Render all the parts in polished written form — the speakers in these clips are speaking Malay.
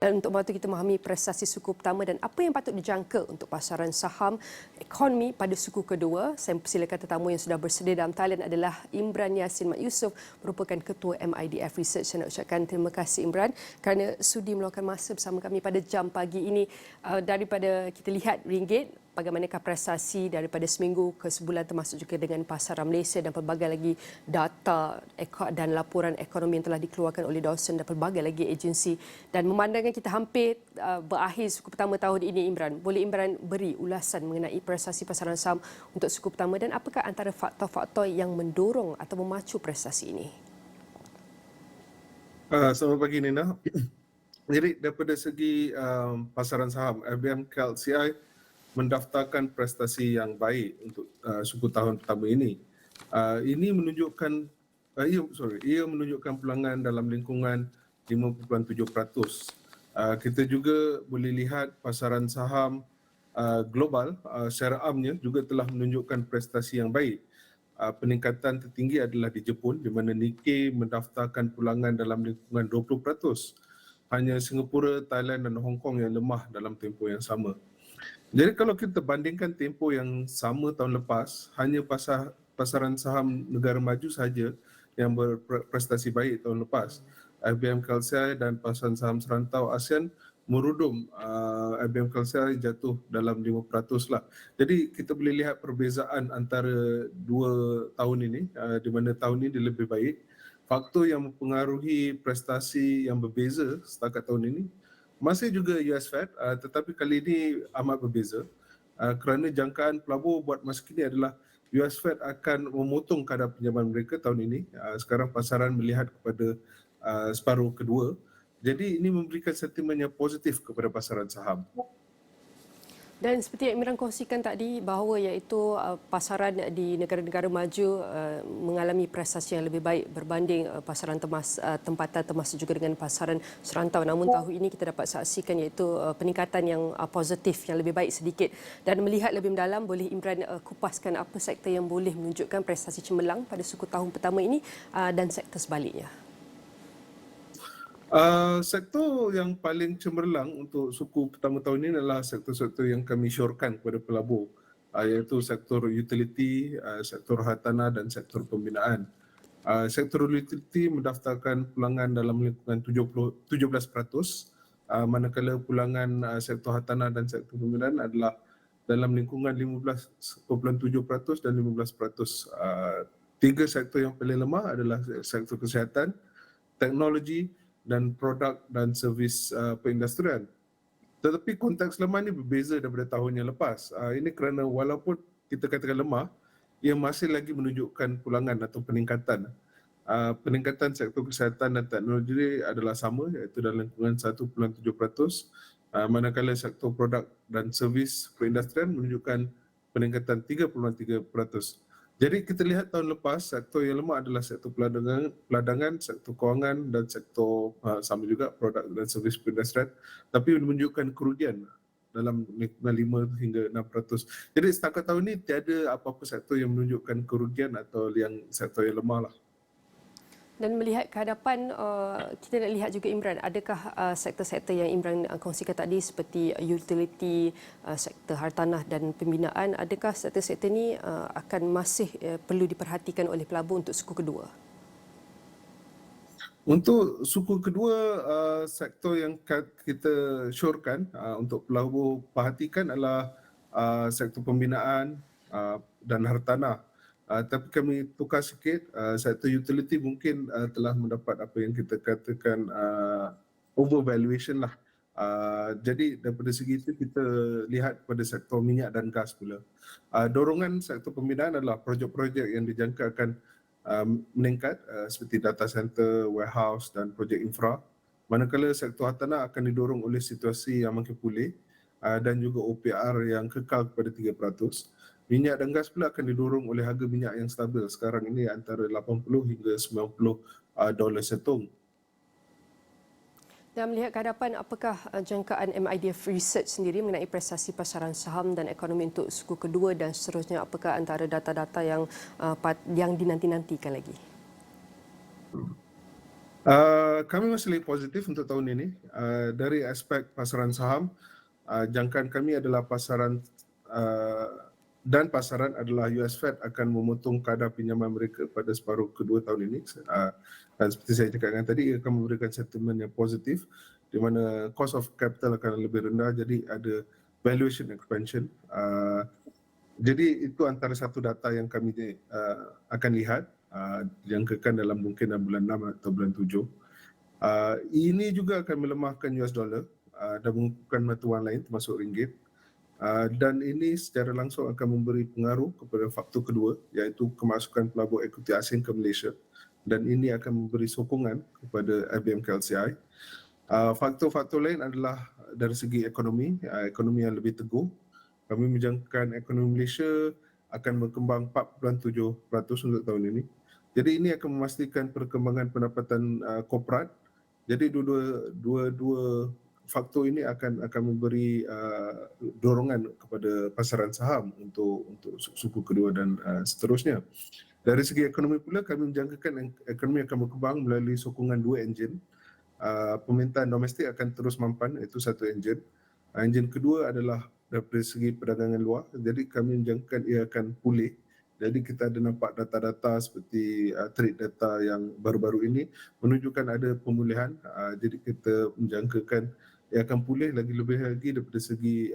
Dan untuk membantu kita memahami prestasi suku pertama dan apa yang patut dijangka untuk pasaran saham ekonomi pada suku kedua, saya persilakan tetamu yang sudah bersedia dalam talian adalah Imran Yassin Mat Yusof, merupakan Ketua MIDF Research. Saya nak ucapkan terima kasih Imran kerana sudi meluangkan masa bersama kami pada jam pagi ini. Daripada kita lihat ringgit, bagaimanakah prestasi daripada seminggu ke sebulan, termasuk juga dengan pasaran Malaysia dan pelbagai lagi data dan laporan ekonomi yang telah dikeluarkan oleh Dawson dan pelbagai lagi agensi. Dan memandangkan kita hampir berakhir suku pertama tahun ini, Imran, boleh Imran beri ulasan mengenai prestasi pasaran saham untuk suku pertama dan apakah antara faktor-faktor yang mendorong atau memacu prestasi ini? Selamat pagi Nina. Jadi daripada segi pasaran saham, FBM KLCI mendaftarkan prestasi yang baik untuk suku tahun pertama ini. Ini menunjukkan ia menunjukkan pulangan dalam lingkungan 5.7%. Kita juga boleh lihat pasaran saham global secara amnya juga telah menunjukkan prestasi yang baik. Peningkatan tertinggi adalah di Jepun, di mana Nikkei mendaftarkan pulangan dalam lingkungan 20%. Hanya Singapura, Thailand dan Hong Kong yang lemah dalam tempoh yang sama. Jadi kalau kita bandingkan tempoh yang sama tahun lepas, hanya pasaran saham negara maju saja yang berprestasi baik tahun lepas. FBM KLCI dan pasaran saham serantau ASEAN merudum. FBM KLCI jatuh dalam 5% lah. Jadi kita boleh lihat perbezaan antara dua tahun ini, di mana tahun ini lebih baik. Faktor yang mempengaruhi prestasi yang berbeza setakat tahun ini masih juga US Fed, tetapi kali ini amat berbeza kerana jangkaan pelabur buat masa kini adalah US Fed akan memotong kadar pinjaman mereka tahun ini. Sekarang pasaran melihat kepada separuh kedua. Jadi ini memberikan sentimen yang positif kepada pasaran saham. Dan seperti yang Imran kongsikan tadi bahawa iaitu pasaran di negara-negara maju mengalami prestasi yang lebih baik berbanding pasaran tempatan termasuk juga dengan pasaran serantau. Namun tahun ini kita dapat saksikan iaitu peningkatan yang positif yang lebih baik sedikit. Dan melihat lebih mendalam, boleh Imran kupaskan apa sektor yang boleh menunjukkan prestasi cemerlang pada suku tahun pertama ini dan sektor sebaliknya? Sektor yang paling cemerlang untuk suku pertama tahun ini adalah sektor-sektor yang kami syorkan kepada pelabur, iaitu sektor utility, sektor hartanah dan sektor pembinaan. Sektor utility mendaftarkan pulangan dalam lingkungan 17%, manakala pulangan sektor hartanah dan sektor pembinaan adalah dalam lingkungan 15.7% dan 15%. Tiga sektor yang paling lemah adalah sektor kesihatan, teknologi dan produk dan servis perindustrian. Tetapi konteks lemah ini berbeza daripada tahun yang lepas. Ini kerana walaupun kita katakan lemah, ia masih lagi menunjukkan pulangan atau peningkatan. Peningkatan sektor kesihatan dan teknologi adalah sama, iaitu dalam lingkungan 1.7%, manakala sektor produk dan servis perindustrian menunjukkan peningkatan 3.3%. Jadi kita lihat tahun lepas sektor yang lemah adalah sektor peladangan, sektor kewangan dan sektor sama juga produk dan servis perindustrian, tapi menunjukkan kerugian dalam lingkungan 5 hingga 6%. Jadi setakat tahun ini tiada apa-apa sektor yang menunjukkan kerugian atau yang sektor yang lemah lah. Dan melihat ke hadapan, kita nak lihat juga Imran, adakah sektor-sektor yang Imran kongsikan tadi seperti utility, sektor hartanah dan pembinaan, adakah sektor-sektor ini akan masih perlu diperhatikan oleh pelabur untuk suku kedua? Untuk suku kedua, sektor yang kita syorkan untuk pelabur perhatikan adalah sektor pembinaan dan hartanah. Tapi kami tukar sikit, sektor utility mungkin telah mendapat apa yang kita katakan overvaluation lah. Jadi daripada segi itu kita lihat pada sektor minyak dan gas pula. Dorongan sektor pembinaan adalah projek-projek yang dijangka akan meningkat seperti data center, warehouse dan projek infra. Manakala sektor hartanah akan didorong oleh situasi yang makin pulih dan juga OPR yang kekal kepada 3%. Minyak dan gas pula akan didorong oleh harga minyak yang stabil. Sekarang ini antara 80 hingga 90 dolar setung. Dan melihat ke hadapan, apakah jangkaan MIDF Research sendiri mengenai prestasi pasaran saham dan ekonomi untuk suku kedua dan seterusnya, apakah antara data-data yang dinanti-nantikan lagi? Kami masih lagi positif untuk tahun ini. Dari aspek pasaran saham, jangkaan kami adalah pasaran dan pasaran adalah US Fed akan memotong kadar pinjaman mereka pada separuh kedua tahun ini. Dan seperti saya cakapkan tadi, ia akan memberikan sentimen yang positif di mana cost of capital akan lebih rendah, jadi ada valuation expansion. Jadi itu antara satu data yang kami akan lihat, dijangkakan dalam mungkin bulan 6 atau bulan 7. Ini juga akan melemahkan US dollar dan mengukuhkan mata wang lain termasuk ringgit. Dan ini secara langsung akan memberi pengaruh kepada faktor kedua, iaitu kemasukan pelabur ekuiti asing ke Malaysia, dan ini akan memberi sokongan kepada FBM KLCI. Faktor-faktor lain adalah dari segi ekonomi yang lebih teguh. Kami menjangkakan ekonomi Malaysia akan berkembang 4.7% untuk tahun ini. Jadi ini akan memastikan perkembangan pendapatan korporat. Jadi dua faktor ini akan memberi dorongan kepada pasaran saham untuk suku kedua dan seterusnya. Dari segi ekonomi pula, kami menjangkakan ekonomi akan berkembang melalui sokongan dua enjin. Permintaan domestik akan terus mampan, itu satu enjin. Enjin kedua adalah dari segi perdagangan luar. Jadi kami menjangkakan ia akan pulih. Jadi kita ada nampak data-data seperti trade data yang baru-baru ini menunjukkan ada pemulihan. Jadi kita menjangkakan ia akan pulih lebih lagi daripada segi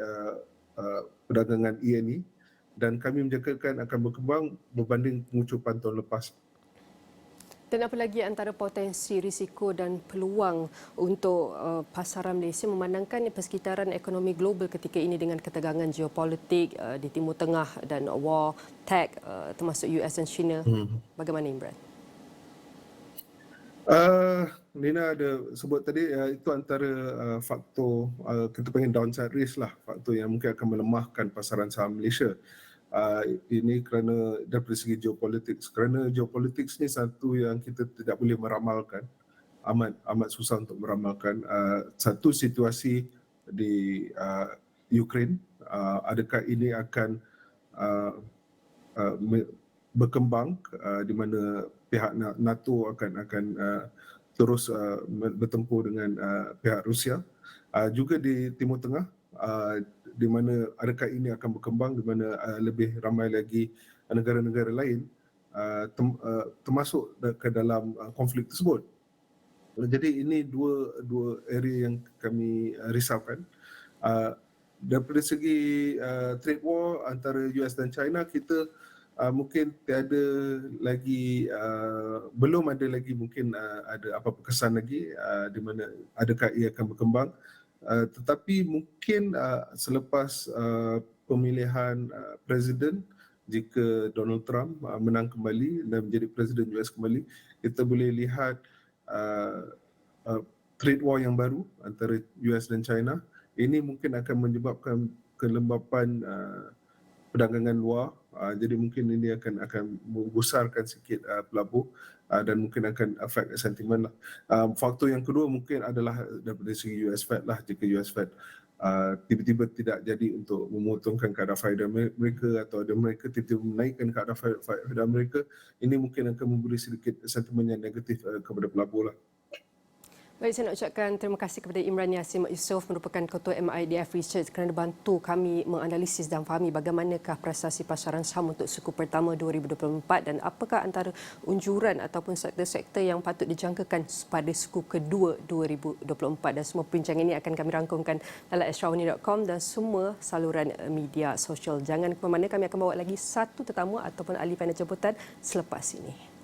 perdagangan ENE, dan kami menjangkakan akan berkembang berbanding pengucupan tahun lepas. Dan apa lagi antara potensi risiko dan peluang untuk pasaran Malaysia memandangkan persekitaran ekonomi global ketika ini dengan ketegangan geopolitik di Timur Tengah dan war, tech termasuk US dan China. Bagaimana Imran? Nina ada sebut tadi, itu antara faktor kita panggil downside risk lah, faktor yang mungkin akan melemahkan pasaran saham Malaysia. Ini kerana dari segi geopolitik, kerana geopolitik ni satu yang kita tidak boleh meramalkan, amat susah untuk meramalkan. Satu situasi di Ukraine, adakah ini akan berkembang di mana pihak NATO akan terus bertempur dengan pihak Rusia. Juga di Timur Tengah, di mana adakah ini akan berkembang di mana lebih ramai lagi negara-negara lain termasuk ke dalam konflik tersebut. Jadi ini dua area yang kami risaukan. Daripada segi trade war antara US dan China, kita mungkin tiada lagi, belum ada lagi mungkin ada apa-apa kesan lagi di mana adakah ia akan berkembang. Tetapi mungkin selepas pemilihan presiden, jika Donald Trump menang kembali dan menjadi presiden US kembali, kita boleh lihat trade war yang baru antara US dan China. Ini mungkin akan menyebabkan kelembapan perdagangan luar. Jadi mungkin ini akan membesarkan sikit pelabur dan mungkin akan affect sentimen lah. Faktor yang kedua mungkin adalah daripada segi US Fed lah. Jika US Fed tiba-tiba tidak jadi untuk memotongkan kadar faedah mereka, atau ada mereka tiba-tiba menaikkan kadar faedah mereka, ini mungkin akan memberi sedikit sentimen yang negatif kepada pelabur lah. Baik, saya nak ucapkan terima kasih kepada Imran Yassin Mat Yusof, merupakan Ketua MIDF Research, kerana bantu kami menganalisis dan fahami bagaimanakah prestasi pasaran saham untuk suku pertama 2024 dan apakah antara unjuran ataupun sektor-sektor yang patut dijangkakan pada suku kedua 2024. Dan semua perbincangan ini akan kami rangkumkan dalam extraordinary.com dan semua saluran media sosial. Jangan ke mana-mana, kami akan bawa lagi satu tetamu ataupun ahli panel jemputan selepas ini.